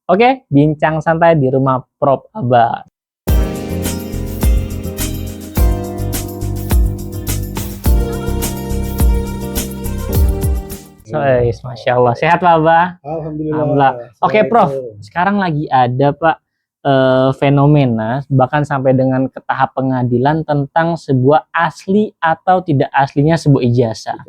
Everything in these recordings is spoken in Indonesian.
Oke, bincang santai di rumah Prof. Aba. Masya Allah. Sehat Pak Aba? Alhamdulillah. Oke Prof, sekarang lagi ada Pak fenomena bahkan sampai dengan ke tahap pengadilan tentang sebuah asli atau tidak aslinya sebuah ijazah.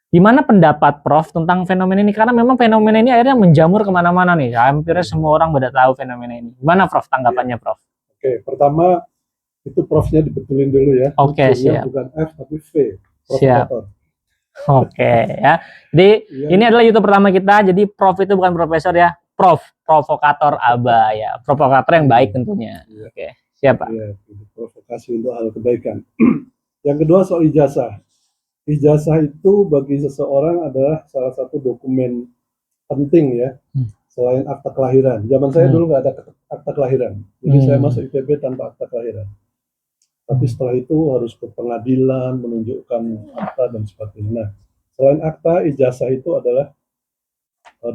Gimana pendapat Prof tentang fenomena ini? Karena memang fenomena ini akhirnya menjamur kemana-mana nih. Hampir semua orang pada tahu fenomena ini. Gimana Prof tanggapannya Prof? Oke, pertama itu Profnya dibetulin dulu ya. Oke, siap. Bukan F tapi V. Siap. Oke ya. Jadi ini adalah YouTube pertama kita. Jadi Prof itu bukan profesor ya. Prof, provokator Aba ya. Provokator yang baik tentunya. Oke, siapa? Iya, provokasi untuk hal kebaikan. Yang kedua soal ijazah. Ijazah itu bagi seseorang adalah salah satu dokumen penting ya. Selain akta kelahiran. Zaman saya dulu nggak ada akta kelahiran. Jadi saya masuk IPB tanpa akta kelahiran. Tapi setelah itu harus ke pengadilan, menunjukkan akta dan sebagainya. Nah, selain akta, ijazah itu adalah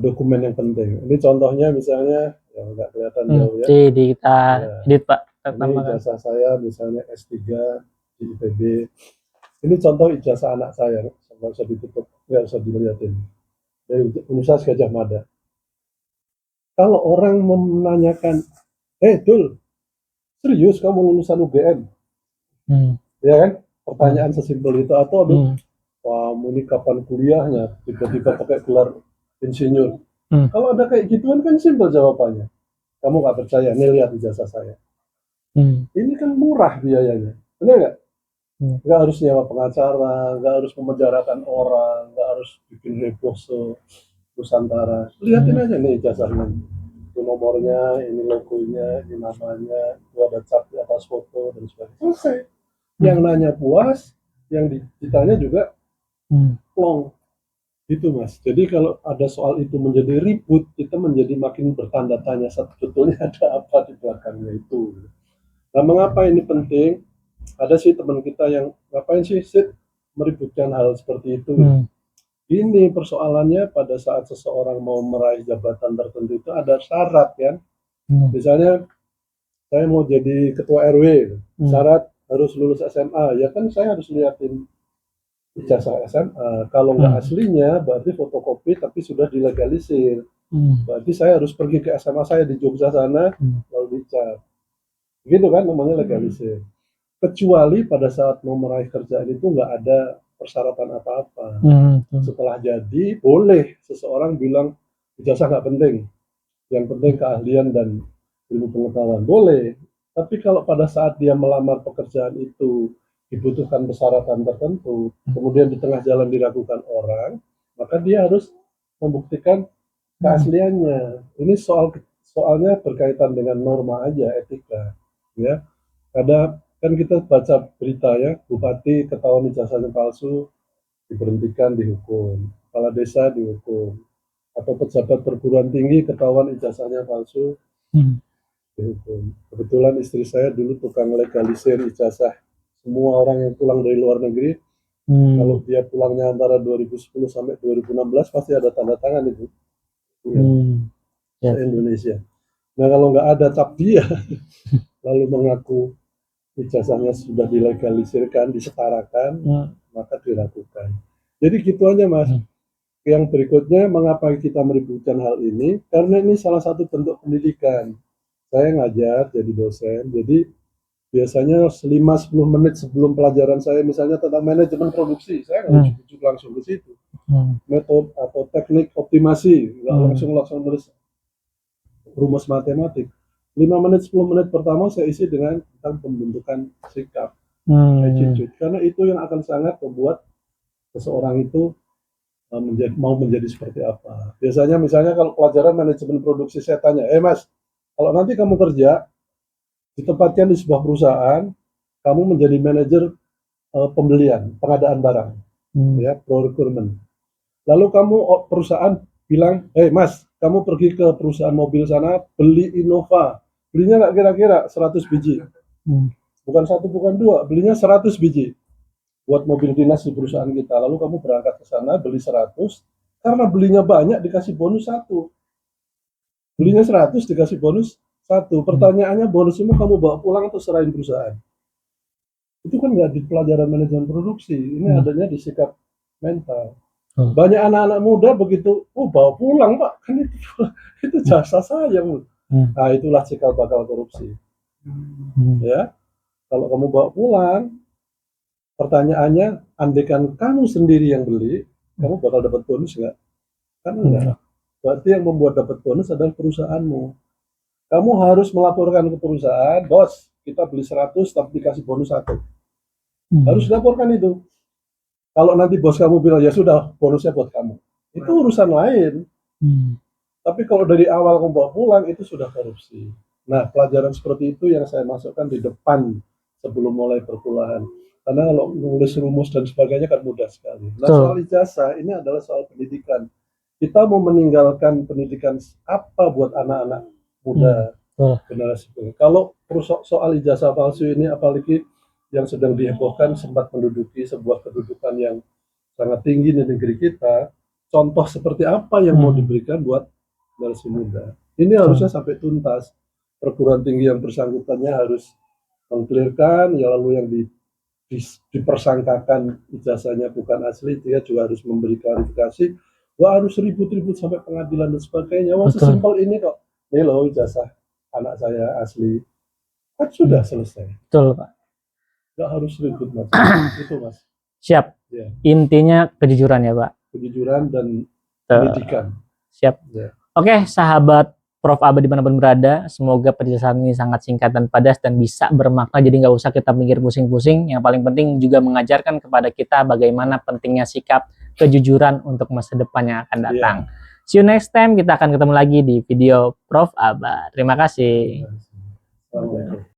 dokumen yang penting. Ini contohnya misalnya, yang nggak kelihatan jauh ya. Di kita edit Pak. Ini ijazah saya misalnya S3 di IPB. Ini contoh ijazah anak saya, nggak usah ditutup, nggak usah dilihatin. Dari Universitas Gadjah Mada. Kalau orang menanyakan, Dul, serius kamu lulusan UGM? Ya kan? Pertanyaan sesimpel itu. Atau wah, ini kapan kuliahnya? Tiba-tiba pakai gelar insinyur. Kalau ada kayak gituan kan simpel jawabannya. Kamu nggak percaya, nih lihat ijazah saya. Ini kan murah biayanya, benar nggak? Nggak harus nyewa pengacara, nggak harus memenjarakan orang, nggak harus bikin heboh Nusantara. Lihatin aja nih ijazahnya. Ini nomornya, ini logonya, ini namanya, itu ada cap di atas foto dan sebagainya. Selesai. Yang nanya puas, yang ditanya juga plong. Gitu Mas. Jadi kalau ada soal itu menjadi ribut, kita menjadi makin bertanda tanya sebetulnya ada apa di belakangnya itu. Nah, mengapa ini penting? Ada sih teman kita yang ngapain sih meributkan hal seperti itu. Ini persoalannya pada saat seseorang mau meraih jabatan tertentu itu ada syarat kan. Misalnya saya mau jadi ketua RW, syarat harus lulus SMA. Ya kan saya harus liatin ijazah SMA. Kalau nggak aslinya berarti fotokopi tapi sudah dilegalisir. Berarti saya harus pergi ke SMA saya di Jogja sana lalu dicap. Gitu kan namanya legalisir. Kecuali pada saat mau meraih kerjaan itu nggak ada persyaratan apa-apa. Setelah jadi boleh seseorang bilang ijazah nggak penting, yang penting keahlian dan ilmu pengetahuan, boleh. Tapi kalau pada saat dia melamar pekerjaan itu dibutuhkan persyaratan tertentu, kemudian di tengah jalan diragukan orang, maka dia harus membuktikan keasliannya. Ini soalnya berkaitan dengan norma aja, etika ya. Ada kan kita baca berita ya, bupati ketahuan ijazahnya palsu diberhentikan, dihukum, kepala desa dihukum, atau pejabat perguruan tinggi ketahuan ijazahnya palsu dihukum. Kebetulan istri saya dulu tukang legalisir ijazah semua orang yang pulang dari luar negeri. Kalau dia pulangnya antara 2010 sampai 2016 pasti ada tanda tangan itu Indonesia. Nah kalau nggak ada cap dia lalu mengaku ijazahnya sudah dilegalisirkan, disetarakan, maka dilakukan. Jadi gitu aja Mas. Yang berikutnya, mengapa kita meributkan hal ini? Karena ini salah satu bentuk pendidikan. Saya ngajar jadi dosen, jadi biasanya 5-10 menit sebelum pelajaran saya misalnya tentang manajemen produksi, saya nggak ujuk-ujuk langsung ke situ. Metode atau teknik optimasi, nggak langsung nulis rumus matematik. 5 menit 10 menit pertama saya isi dengan tentang pembentukan sikap, attitude, karena itu yang akan sangat membuat seseorang itu mau menjadi seperti apa. Biasanya misalnya kalau pelajaran manajemen produksi saya tanya, Mas, kalau nanti kamu kerja ditempatkan di sebuah perusahaan, kamu menjadi manajer pembelian, pengadaan barang, ya, procurement. Lalu kamu perusahaan bilang, Mas, kamu pergi ke perusahaan mobil sana, beli Innova. Belinya nggak kira-kira 100 biji. Bukan satu, bukan dua, belinya 100 biji. Buat mobil dinas di perusahaan kita. Lalu kamu berangkat ke sana, beli 100, karena belinya banyak, dikasih bonus 1. Belinya 100 dikasih bonus 1. Pertanyaannya bonus semua kamu bawa pulang atau serahin perusahaan? Itu kan nggak di pelajaran manajemen produksi. Ini adanya di sikap mental. Banyak anak-anak muda begitu, bawa pulang Pak, kan itu jasa saya. Nah itulah cikal bakal korupsi. Ya, kalau kamu bawa pulang, pertanyaannya, andaikan kamu sendiri yang beli, kamu bakal dapat bonus nggak? Kan enggak. Berarti yang membuat dapat bonus adalah perusahaanmu. Kamu harus melaporkan ke perusahaan, bos, kita beli 100 tapi dikasih bonus 1. Harus dilaporkan itu. Kalau nanti bos kamu bilang, ya sudah, bonusnya buat kamu. Itu urusan lain. Tapi kalau dari awal kamu bawa pulang, itu sudah korupsi. Nah, pelajaran seperti itu yang saya masukkan di depan sebelum mulai perkuliahan. Karena kalau nulis rumus dan sebagainya kan mudah sekali. Nah, soal ijazah, ini adalah soal pendidikan. Kita mau meninggalkan pendidikan apa buat anak-anak muda generasi ini. Kalau soal ijazah palsu ini, apalagi yang sedang dihebohkan, sempat menduduki sebuah kedudukan yang sangat tinggi di negeri kita, contoh seperti apa yang mau diberikan buat generasi muda. Ini harusnya sampai tuntas. Perguruan tinggi yang bersangkutannya harus mengklirkan, ya lalu yang dipersangkakan ijazahnya bukan asli, dia juga harus memberi klarifikasi. Wah, harus ribut-ribut sampai pengadilan dan sebagainya. Wah, sesimpel ini kok. Ini loh ijazah anak saya asli. Kan sudah selesai. Betul, Pak. Nggak harus ribut, Mas. Itu, Mas. Siap. Ya. Intinya kejujuran ya, Pak. Kejujuran dan pendidikan. Siap. Ya. Oke, sahabat Prof Aba dimanapun berada, semoga penjelasan ini sangat singkat dan padas dan bisa bermakna, jadi nggak usah kita mikir pusing-pusing. Yang paling penting juga mengajarkan kepada kita bagaimana pentingnya sikap kejujuran untuk masa depan yang akan datang. See you next time, kita akan ketemu lagi di video Prof Aba. Terima kasih.